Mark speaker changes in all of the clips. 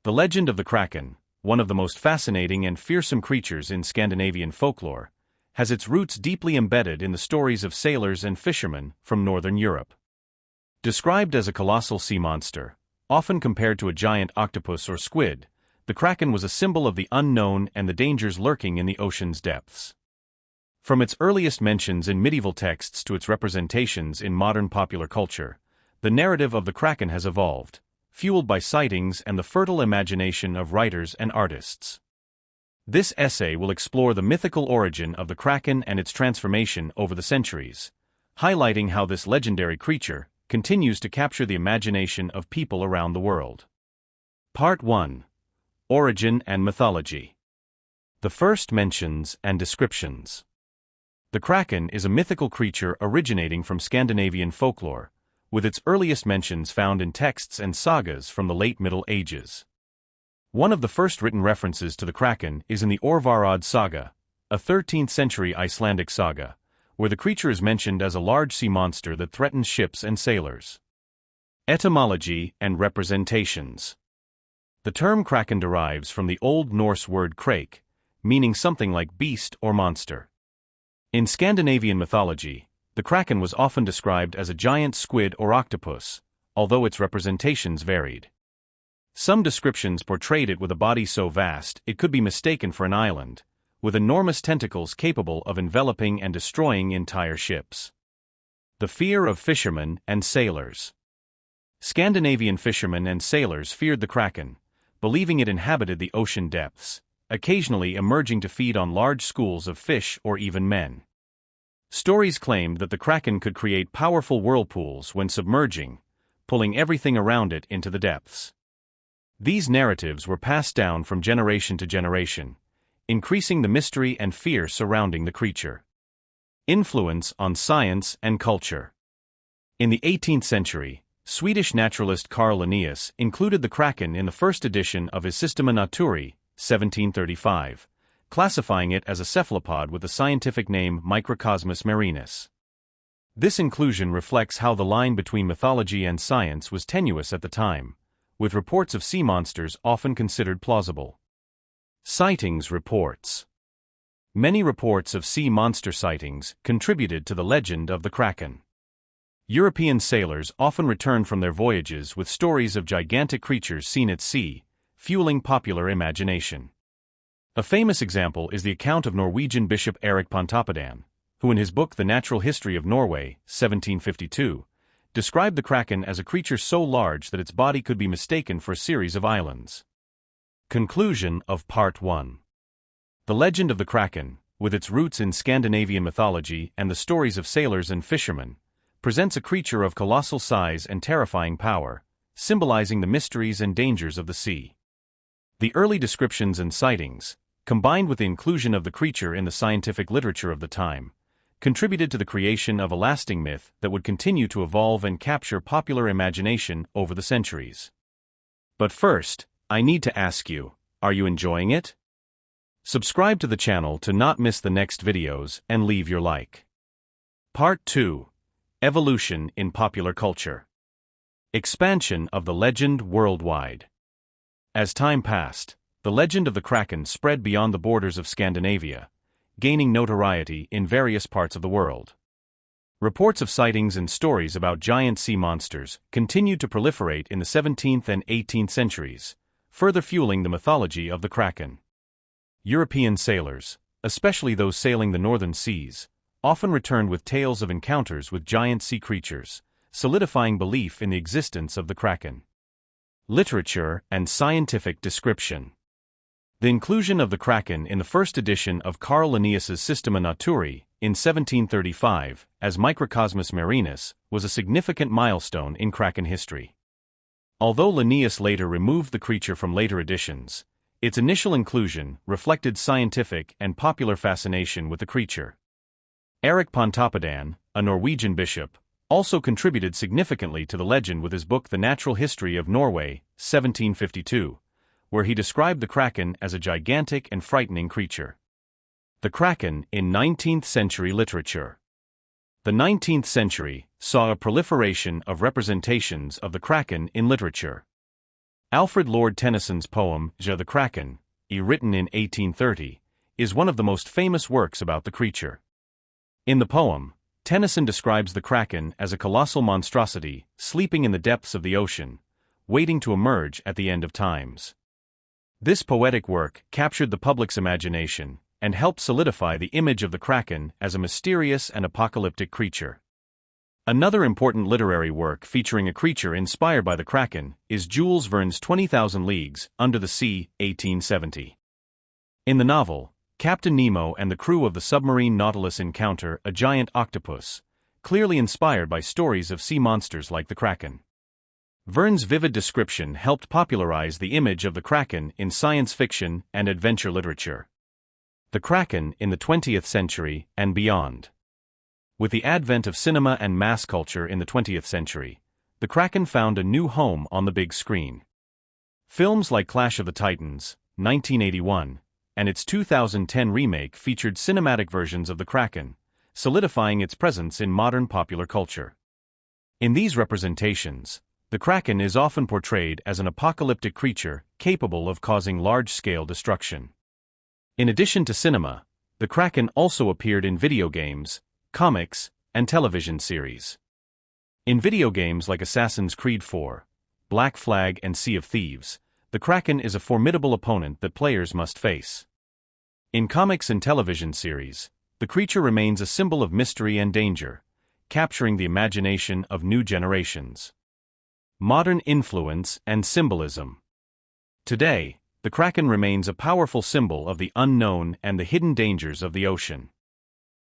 Speaker 1: The legend of the Kraken, one of the most fascinating and fearsome creatures in Scandinavian folklore, has its roots deeply embedded in the stories of sailors and fishermen from northern Europe. Described as a colossal sea monster, often compared to a giant octopus or squid, the Kraken was a symbol of the unknown and the dangers lurking in the ocean's depths. From its earliest mentions in medieval texts to its representations in modern popular culture, the narrative of the Kraken has evolved, fueled by sightings and the fertile imagination of writers and artists. This essay will explore the mythical origin of the Kraken and its transformation over the centuries, highlighting how this legendary creature continues to capture the imagination of people around the world. Part 1. Origin and Mythology. The first mentions and descriptions. The Kraken is a mythical creature originating from Scandinavian folklore, with its earliest mentions found in texts and sagas from the late Middle Ages. One of the first written references to the Kraken is in the Orvarod saga, a 13th-century Icelandic saga, where the creature is mentioned as a large sea monster that threatens ships and sailors. Etymology and representations. The term Kraken derives from the Old Norse word krak, meaning something like beast or monster. In Scandinavian mythology, the Kraken was often described as a giant squid or octopus, although its representations varied. Some descriptions portrayed it with a body so vast it could be mistaken for an island, with enormous tentacles capable of enveloping and destroying entire ships. The fear of fishermen and sailors. Scandinavian fishermen and sailors feared the Kraken, believing it inhabited the ocean depths, occasionally emerging to feed on large schools of fish or even men. Stories claimed that the Kraken could create powerful whirlpools when submerging, pulling everything around it into the depths. These narratives were passed down from generation to generation, increasing the mystery and fear surrounding the creature. Influence on science and culture. In the 18th century, Swedish naturalist Carl Linnaeus included the Kraken in the first edition of his Systema Naturae, 1735, classifying it as a cephalopod with the scientific name Microcosmus marinus. This inclusion reflects how the line between mythology and science was tenuous at the time, with reports of sea monsters often considered plausible. Sightings reports. Many reports of sea monster sightings contributed to the legend of the Kraken. European sailors often returned from their voyages with stories of gigantic creatures seen at sea, fueling popular imagination. A famous example is the account of Norwegian Bishop Erik Pontoppidan, who in his book The Natural History of Norway, 1752, described the Kraken as a creature so large that its body could be mistaken for a series of islands. Conclusion of Part 1. The legend of the Kraken, with its roots in Scandinavian mythology and the stories of sailors and fishermen, presents a creature of colossal size and terrifying power, symbolizing the mysteries and dangers of the sea. The early descriptions and sightings, combined with the inclusion of the creature in the scientific literature of the time, contributed to the creation of a lasting myth that would continue to evolve and capture popular imagination over the centuries. But first, I need to ask you, are you enjoying it? Subscribe to the channel to not miss the next videos and leave your like. Part 2. Evolution in Popular Culture. Expansion of the legend worldwide. As time passed, the legend of the Kraken spread beyond the borders of Scandinavia, gaining notoriety in various parts of the world. Reports of sightings and stories about giant sea monsters continued to proliferate in the 17th and 18th centuries, further fueling the mythology of the Kraken. European sailors, especially those sailing the northern seas, often returned with tales of encounters with giant sea creatures, solidifying belief in the existence of the Kraken. Literature and scientific description. The inclusion of the Kraken in the first edition of Carl Linnaeus's Systema Naturae in 1735 as Microcosmus marinus was a significant milestone in Kraken history. Although Linnaeus later removed the creature from later editions, its initial inclusion reflected scientific and popular fascination with the creature. Erik Pontoppidan, a Norwegian bishop, also contributed significantly to the legend with his book The Natural History of Norway, 1752, where he described the Kraken as a gigantic and frightening creature. The Kraken in 19th-century literature. The 19th century saw a proliferation of representations of the Kraken in literature. Alfred Lord Tennyson's poem, the Kraken, written in 1830, is one of the most famous works about the creature. In the poem, Tennyson describes the Kraken as a colossal monstrosity sleeping in the depths of the ocean, waiting to emerge at the end of times. This poetic work captured the public's imagination and helped solidify the image of the Kraken as a mysterious and apocalyptic creature. Another important literary work featuring a creature inspired by the Kraken is Jules Verne's 20,000 Leagues Under the Sea, 1870. In the novel, Captain Nemo and the crew of the submarine Nautilus encounter a giant octopus, clearly inspired by stories of sea monsters like the Kraken. Verne's vivid description helped popularize the image of the Kraken in science fiction and adventure literature. The Kraken in the 20th century and beyond. With the advent of cinema and mass culture in the 20th century, the Kraken found a new home on the big screen. Films like Clash of the Titans, 1981, and its 2010 remake featured cinematic versions of the Kraken, solidifying its presence in modern popular culture. In these representations, the Kraken is often portrayed as an apocalyptic creature capable of causing large-scale destruction. In addition to cinema, the Kraken also appeared in video games, comics, and television series. In video games like Assassin's Creed 4, Black Flag and Sea of Thieves, the Kraken is a formidable opponent that players must face. In comics and television series, the creature remains a symbol of mystery and danger, capturing the imagination of new generations. Modern influence and symbolism. Today, the Kraken remains a powerful symbol of the unknown and the hidden dangers of the ocean.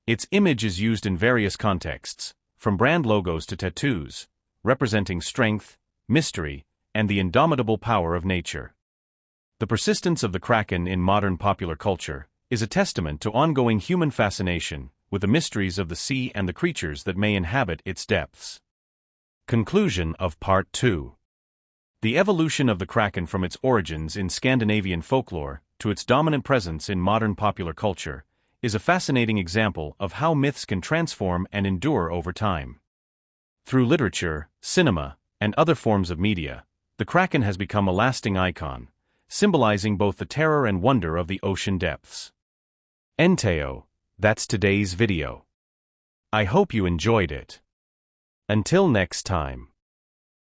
Speaker 1: Its image is used in various contexts, from brand logos to tattoos, representing strength, mystery, and the indomitable power of nature. The persistence of the Kraken in modern popular culture is a testament to ongoing human fascination with the mysteries of the sea and the creatures that may inhabit its depths. Conclusion of Part 2. The evolution of the Kraken from its origins in Scandinavian folklore to its dominant presence in modern popular culture is a fascinating example of how myths can transform and endure over time. Through literature, cinema, and other forms of media, the Kraken has become a lasting icon, symbolizing both the terror and wonder of the ocean depths. Enteo, that's today's video. I hope you enjoyed it. Until next time.